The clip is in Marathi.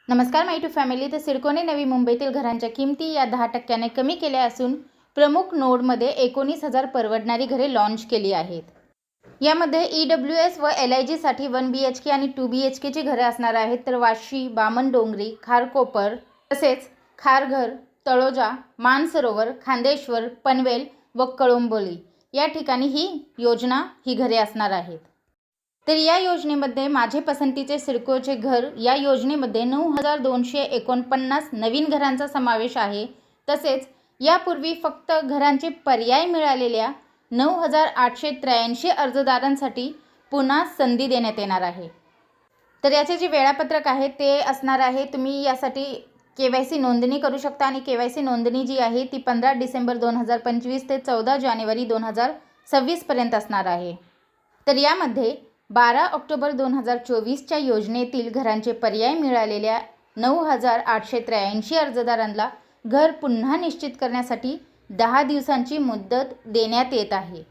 नमस्कार माय टू फॅमिली. तर सिडकोने नवी मुंबईतील घरांच्या किमती या 10% कमी केल्या असून प्रमुख नोडमध्ये 19,000 परवडणारी घरे लॉन्च केली आहेत. यामध्ये EWS व LIG साठी 1 BHK आणि 2 BHKची घरे असणार आहेत. तर वाशी, बामणडोंगरी, खारकोपर तसेच खारघर, तळोजा, मानसरोवर, खांदेश्वर, पनवेल व कळंबोली या ठिकाणी ही घरे असणार आहेत. तर या योजनेमध्ये माझे पसंतीचे सिडकोचे घर या योजनेमध्ये 9,249 नवीन घरांचा समावेश आहे. तसेच यापूर्वी फक्त घरांचे पर्याय मिळालेल्या 9,883 अर्जदारांसाठी पुन्हा संधी देण्यात येणार आहे. तर याचे जे वेळापत्रक आहे ते असणार आहे, तुम्ही यासाठी KYC नोंदणी करू शकता आणि KYC नोंदणी जी आहे ती 15 डिसेंबर 2025 ते 14 जानेवारी 2026 पर्यंत असणार आहे. तर यामध्ये 12 ऑक्टोबर 2024च्या योजनेतील घरांचे पर्याय मिळालेल्या 9,883 अर्जदारांना घर पुन्हा निश्चित करण्यासाठी 10 दिवसांची मुदत देण्यात येत आहे.